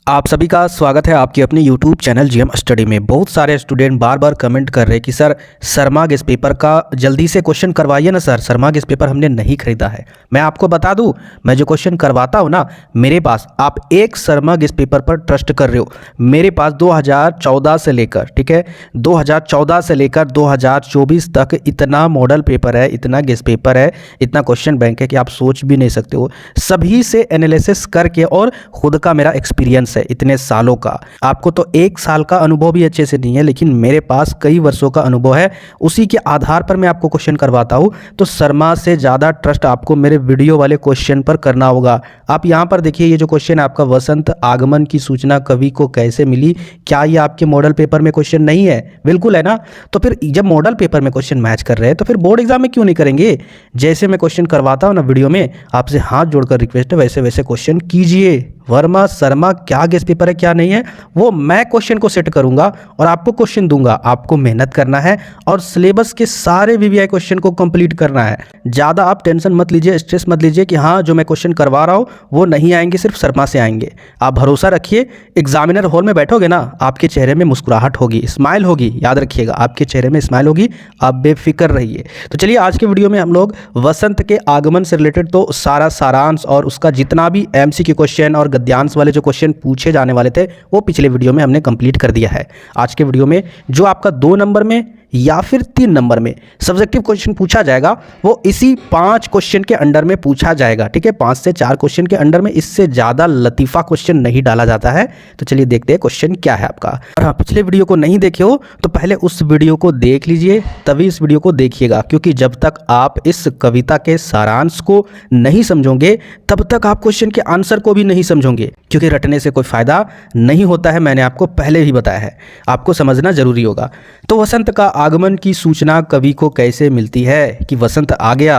आप सभी का स्वागत है आपके अपने YouTube चैनल जीएम स्टडी में। बहुत सारे स्टूडेंट बार बार कमेंट कर रहे हैं कि सर शर्मा गेस पेपर का जल्दी से क्वेश्चन करवाइए ना सर, शर्मा गेस पेपर हमने नहीं खरीदा है। मैं आपको बता दूं, मैं जो क्वेश्चन करवाता हूं ना, मेरे पास आप एक शर्मा गेस पेपर पर ट्रस्ट कर रहे हो। मेरे पास 2014 से लेकर, ठीक है, 2014 से लेकर 2024 तक इतना मॉडल पेपर है, इतना गेस पेपर है, इतना क्वेश्चन बैंक है कि आप सोच भी नहीं सकते हो। सभी से एनालिसिस करके और खुद का मेरा एक्सपीरियंस है इतने सालों का। आपको तो एक साल का अनुभव भी अच्छे से नहीं है, लेकिन मेरे पास कई वर्षों का अनुभव है। उसी के आधार पर मैं आपको क्वेश्चन करवाता हूं। तो शर्मा से ज़्यादा ट्रस्ट आपको मेरे वीडियो वाले क्वेश्चन पर करना होगा। आप यहां पर देखिए, ये जो क्वेश्चन है आपका, वसंत आगमन की सूचना कवि को कैसे मिली, क्या ये आपके मॉडल पेपर में क्वेश्चन नहीं है? बिल्कुल है ना। तो फिर जब मॉडल पेपर में क्वेश्चन मैच कर रहे हैं तो फिर बोर्ड एग्जाम में क्यों नहीं करेंगे? जैसे मैं क्वेश्चन करवाता हूं ना वीडियो में, आपसे हाथ जोड़कर रिक्वेस्ट है, वैसे वैसे क्वेश्चन कीजिए। वर्मा शर्मा क्या गेस पेपर है क्या नहीं है, वो मैं क्वेश्चन को सेट करूंगा और आपको क्वेश्चन दूंगा। आपको मेहनत करना है और सिलेबस के सारे वीवीआई क्वेश्चन को कंप्लीट करना है। ज़्यादा आप टेंशन मत लीजिए, स्ट्रेस मत लीजिए कि हाँ जो मैं क्वेश्चन करवा रहा हूँ वो नहीं आएंगे, सिर्फ शर्मा से आएंगे। आप भरोसा रखिए, एग्जामिनर हॉल में बैठोगे ना, आपके चेहरे में मुस्कुराहट होगी, स्माइल होगी। याद रखिएगा, आपके चेहरे में स्माइल होगी, आप बेफिक्र रहिए। तो चलिए आज के वीडियो में हम लोग वसंत के आगमन से रिलेटेड तो सारा सारांश और उसका जितना भी एमसीक्यू क्वेश्चन और गद्यांश वाले जो क्वेश्चन पूछे जाने वाले थे वो पिछले वीडियो में हमने कंप्लीट कर दिया है। आज के वीडियो में जो आपका 2 नंबर में या फिर 3 नंबर में सब्जेक्टिव क्वेश्चन पूछा जाएगा वो इसी 5 क्वेश्चन के अंडर में पूछा जाएगा। ठीक है, 5 से 4 क्वेश्चन के अंडर में, इससे ज़्यादा लतीफ़ा क्वेश्चन नहीं डाला जाता है। तो चलिए देखते हैं क्वेश्चन क्या है आपका। और हाँ, पिछले वीडियो को नहीं देखे हो तो पहले उस वीडियो को देख लीजिए, तभी इस वीडियो को देखिएगा, क्योंकि जब तक आप इस कविता के सारांश को नहीं समझोगे तब तक आप क्वेश्चन के आंसर को भी नहीं समझोगे, क्योंकि रटने से कोई फायदा नहीं होता है। मैंने आपको पहले ही बताया है, आपको समझना जरूरी होगा। तो वसंत का आगमन की सूचना कवि को कैसे मिलती है कि वसंत आ गया?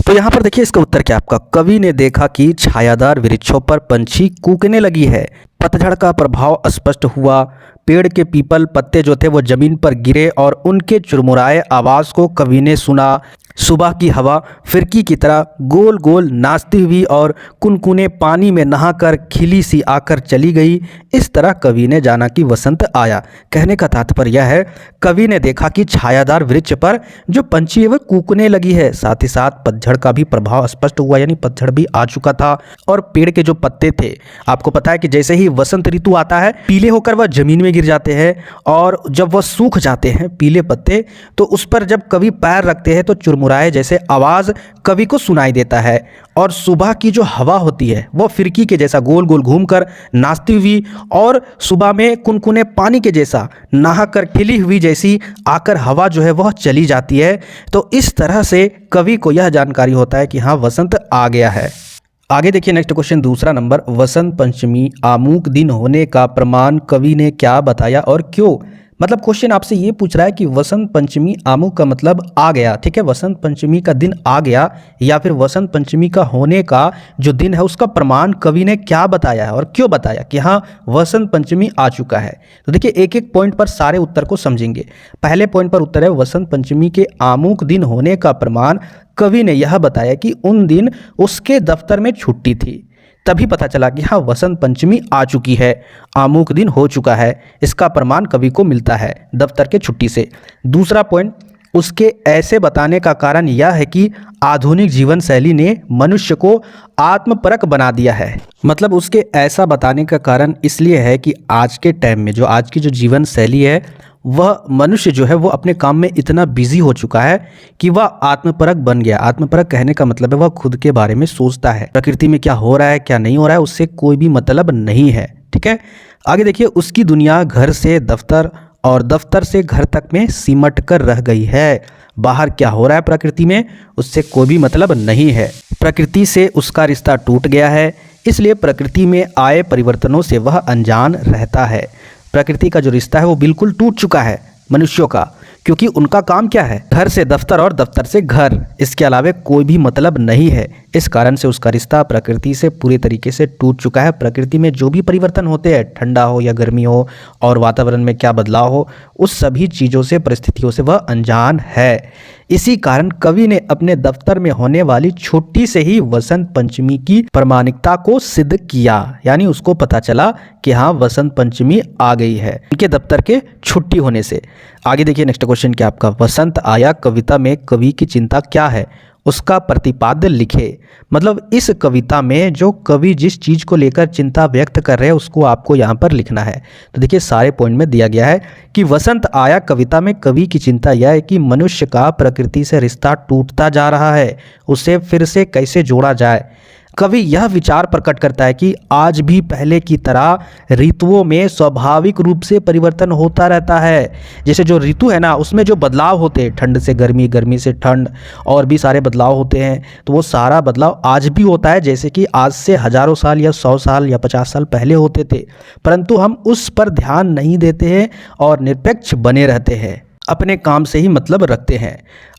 तो यहाँ पर देखिए इसका उत्तर क्या आपका। कवि ने देखा कि छायादार वृक्षों पर पंछी कूकने लगी है, पतझड़ का प्रभाव स्पष्ट हुआ, पेड़ के पीपल पत्ते जो थे वो जमीन पर गिरे और उनके चुरमुराए आवाज़ को कवि ने सुना। सुबह की हवा फिरकी की तरह गोल गोल नाचती हुई और कुनकुने पानी में नहाकर खिली सी आकर चली गई। इस तरह कवि ने जाना कि वसंत आया। कहने का तात्पर्य यह है, कवि ने देखा कि छायादार वृक्ष पर जो पंछी है वह कूकने लगी है, साथ ही साथ पतझड़ का भी प्रभाव स्पष्ट हुआ, यानी पतझड़ भी आ चुका था। और पेड़ के जो पत्ते थे, आपको पता है कि जैसे ही वसंत ऋतु आता है पीले होकर वह जमीन में गिर जाते हैं, और जब वह सूख जाते हैं पीले पत्ते, तो उस पर जब कवि पैर रखते हैं तो चुरमुराए जैसे आवाज़ कवि को सुनाई देता है। और सुबह की जो हवा होती है वो फिरकी के जैसा गोल गोल घूमकर नाचती हुई और सुबह में कुनकुने पानी के जैसा नहाकर खिली हुई जैसी आकर हवा जो है वह चली जाती है। तो इस तरह से कवि को यह जानकारी होता है कि हाँ वसंत आ गया है। आगे देखिए नेक्स्ट क्वेश्चन, दूसरा नंबर। वसंत पंचमी आमुक दिन होने का प्रमाण कवि ने क्या बताया और क्यों? मतलब क्वेश्चन आपसे ये पूछ रहा है कि वसंत पंचमी आमुक का मतलब आ गया, ठीक है, वसंत पंचमी का दिन आ गया, या फिर वसंत पंचमी का होने का जो दिन है उसका प्रमाण कवि ने क्या बताया है और क्यों बताया कि हाँ वसंत पंचमी आ चुका है। तो देखिए एक एक पॉइंट पर सारे उत्तर को समझेंगे। पहले पॉइंट पर उत्तर है, वसंत पंचमी के आमुक दिन होने का प्रमाण कवि ने यह बताया कि उन दिन उसके दफ्तर में छुट्टी थी, तभी पता चला कि हाँ वसंत पंचमी आ चुकी है, आमुक दिन हो चुका है। इसका प्रमाण कवि को मिलता है दफ्तर के छुट्टी से। दूसरा पॉइंट, उसके ऐसे बताने का कारण यह है कि आधुनिक जीवन शैली ने मनुष्य को आत्मपरक बना दिया है। मतलब उसके ऐसा बताने का कारण इसलिए है कि आज के टाइम में जो आज की जो जीवन शैली है, वह मनुष्य जो है वो अपने काम में इतना बिजी हो चुका है कि वह आत्मपरक बन गया। आत्मपरक कहने का मतलब है वह खुद के बारे में सोचता है, प्रकृति में क्या हो रहा है क्या नहीं हो रहा है उससे कोई भी मतलब नहीं है। ठीक है, आगे देखिए, उसकी दुनिया घर से दफ्तर और दफ्तर से घर तक में सिमट कर रह गई है। बाहर क्या हो रहा है प्रकृति में उससे कोई भी मतलब नहीं है। प्रकृति से उसका रिश्ता टूट गया है, इसलिए प्रकृति में आए परिवर्तनों से वह अनजान रहता है। प्रकृति का जो रिश्ता है वो बिल्कुल टूट चुका है मनुष्यों का, क्योंकि उनका काम क्या है, घर से दफ्तर और दफ्तर से घर, इसके अलावा कोई भी मतलब नहीं है। इस कारण से उसका रिश्ता प्रकृति से पूरे तरीके से टूट चुका है। प्रकृति में जो भी परिवर्तन होते हैं, ठंडा हो या गर्मी हो और वातावरण में क्या बदलाव हो, उस सभी चीज़ों से, परिस्थितियों से वह अनजान है। इसी कारण कवि ने अपने दफ्तर में होने वाली छुट्टी से ही वसंत पंचमी की प्रामाणिकता को सिद्ध किया, यानी उसको पता चला कि हाँ वसंत पंचमी आ गई है उनके दफ्तर के छुट्टी होने से। आगे देखिए नेक्स्ट क्वेश्चन क्या आपका, वसंत आया कविता में कवि की चिंता क्या है, उसका प्रतिपाद्य लिखे। मतलब इस कविता में जो कवि जिस चीज़ को लेकर चिंता व्यक्त कर रहे हैं उसको आपको यहाँ पर लिखना है। तो देखिए सारे पॉइंट में दिया गया है कि वसंत आया कविता में कवि की चिंता यह है कि मनुष्य का प्रकृति से रिश्ता टूटता जा रहा है, उसे फिर से कैसे जोड़ा जाए। कवि यह विचार प्रकट करता है कि आज भी पहले की तरह ऋतुओं में स्वाभाविक रूप से परिवर्तन होता रहता है। जैसे जो ऋतु है ना, उसमें जो बदलाव होते हैं, ठंड से गर्मी, गर्मी से ठंड, और भी सारे बदलाव होते हैं, तो वो सारा बदलाव आज भी होता है, जैसे कि आज से हज़ारों साल या 100 साल या 50 साल पहले होते थे। परंतु हम उस पर ध्यान नहीं देते हैं और निरपेक्ष बने रहते हैं, अपने काम से ही मतलब रखते हैं।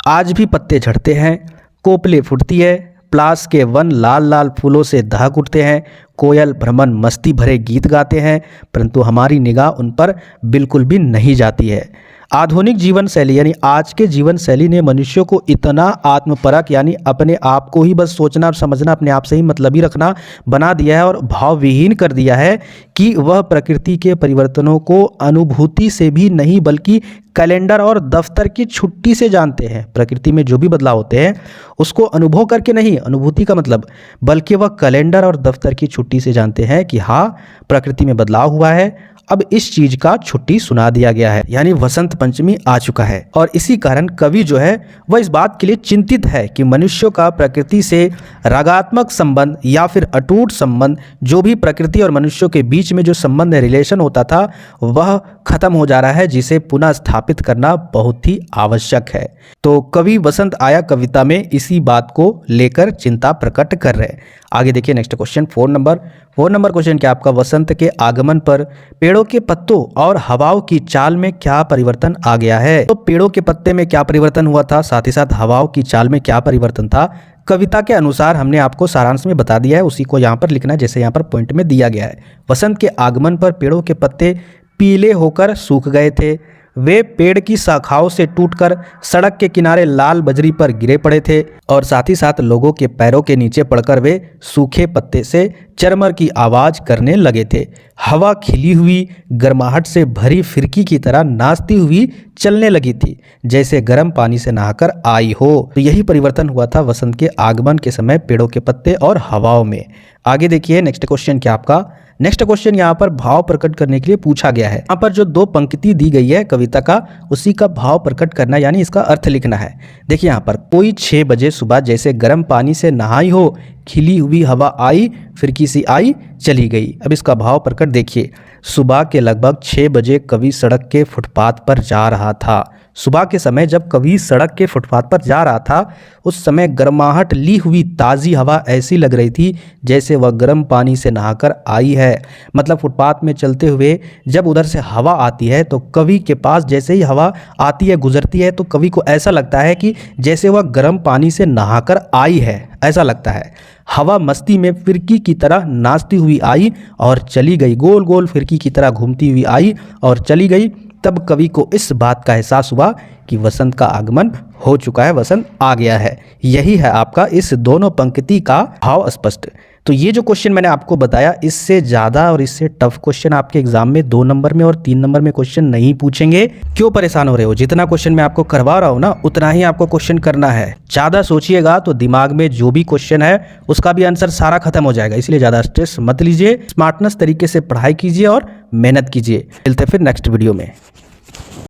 आज भी पत्ते झड़ते हैं, कोपले फूटती है, प्लास के वन लाल लाल फूलों से दहक उठते हैं, कोयल भ्रमण मस्ती भरे गीत गाते हैं, परंतु हमारी निगाह उन पर बिल्कुल भी नहीं जाती है। आधुनिक जीवन शैली यानी आज के जीवन शैली ने मनुष्यों को इतना आत्मपरक यानी अपने आप को ही बस सोचना और समझना, अपने आप से ही मतलबी रखना बना दिया है और भावविहीन कर दिया है कि वह प्रकृति के परिवर्तनों को अनुभूति से भी नहीं बल्कि कैलेंडर और दफ्तर की छुट्टी से जानते हैं। प्रकृति में जो भी बदलाव होते हैं उसको अनुभव करके नहीं, अनुभूति का मतलब, बल्कि वह कैलेंडर और दफ्तर की छुट्टी से जानते हैं कि हाँ प्रकृति में बदलाव हुआ है, अब इस चीज का छुट्टी सुना दिया गया है, यानी वसंत पंचमी आ चुका है। और इसी कारण कवि जो है वह इस बात के लिए चिंतित है कि मनुष्यों का प्रकृति से रागात्मक संबंध या फिर अटूट संबंध, जो भी प्रकृति और मनुष्यों के बीच में जो संबंध रिलेशन होता था वह खत्म हो जा रहा है, जिसे पुनः स्थापित करना बहुत ही आवश्यक है। तो कवि वसंत आया कविता में इसी बात को लेकर चिंता प्रकट कर रहे हैं। आगे देखिए नेक्स्ट क्वेश्चन 4 नंबर क्वेश्चन क्या आपका, वसंत के आगमन पर पेड़ों के पत्तों और हवाओं की चाल में क्या परिवर्तन आ गया है। तो पेड़ों के पत्ते में क्या परिवर्तन हुआ था, साथ ही साथ हवाओं की चाल में क्या परिवर्तन था, कविता के अनुसार हमने आपको सारांश में बता दिया है, उसी को यहाँ पर लिखना है जैसे यहाँ पर पॉइंट में दिया गया है। वसंत के आगमन पर पेड़ों के पत्ते पीले होकर सूख गए थे, वे पेड़ की शाखाओं से टूटकर सड़क के किनारे लाल बजरी पर गिरे पड़े थे और साथ ही साथ लोगों के पैरों के नीचे पड़कर वे सूखे पत्ते से चरमर की आवाज करने लगे थे। हवा खिली हुई गर्माहट से भरी फिरकी की तरह नाचती हुई चलने लगी थी, जैसे गर्म पानी से नहाकर आई हो। तो यही परिवर्तन हुआ था वसंत के आगमन के समय पेड़ों के पत्ते और हवाओं में। आगे देखिए नेक्स्ट क्वेश्चन क्या आपका, नेक्स्ट क्वेश्चन यहाँ पर भाव प्रकट करने के लिए पूछा गया है। यहाँ पर जो 2 पंक्ति दी गई है कविता का, उसी का भाव प्रकट करना यानी इसका अर्थ लिखना है। देखिए यहाँ पर, कोई 6 बजे सुबह जैसे गर्म पानी से नहाई हो, खिली हुई हवा आई, फिरकी सी आई, चली गई। अब इसका भाव प्रकट देखिए। सुबह के लगभग 6 बजे कवि सड़क के फुटपाथ पर जा रहा था। सुबह के समय जब कवि सड़क के फुटपाथ पर जा रहा था, उस समय गर्माहट ली हुई ताज़ी हवा ऐसी लग रही थी जैसे वह गर्म पानी से नहाकर आई है। मतलब फुटपाथ में चलते हुए जब उधर से हवा आती है तो कवि के पास जैसे ही हवा आती है, गुजरती है, तो कवि को ऐसा लगता है कि जैसे वह गर्म पानी से नहाकर आई है, ऐसा लगता है। हवा मस्ती में फिरकी की तरह नाचती हुई आई और चली गई, गोल गोल फिरकी की तरह घूमती हुई आई और चली गई। तब कवि को इस बात का एहसास हुआ कि वसंत का आगमन हो चुका है, वसंत आ गया है। यही है आपका इस दोनों पंक्ति का भाव स्पष्ट। तो ये जो क्वेश्चन मैंने आपको बताया, इससे ज़्यादा और इससे टफ क्वेश्चन आपके एग्जाम में 2 नंबर में और 3 नंबर में क्वेश्चन नहीं पूछेंगे। क्यों परेशान हो रहे हो? जितना क्वेश्चन मैं आपको करवा रहा हूँ ना, उतना ही आपको क्वेश्चन करना है। ज़्यादा सोचिएगा तो दिमाग में जो भी क्वेश्चन है उसका भी आंसर सारा खत्म हो जाएगा, इसलिए ज़्यादा स्ट्रेस मत लीजिए, स्मार्टनेस तरीके से पढ़ाई कीजिए और मेहनत कीजिए। मिलते फिर नेक्स्ट वीडियो में।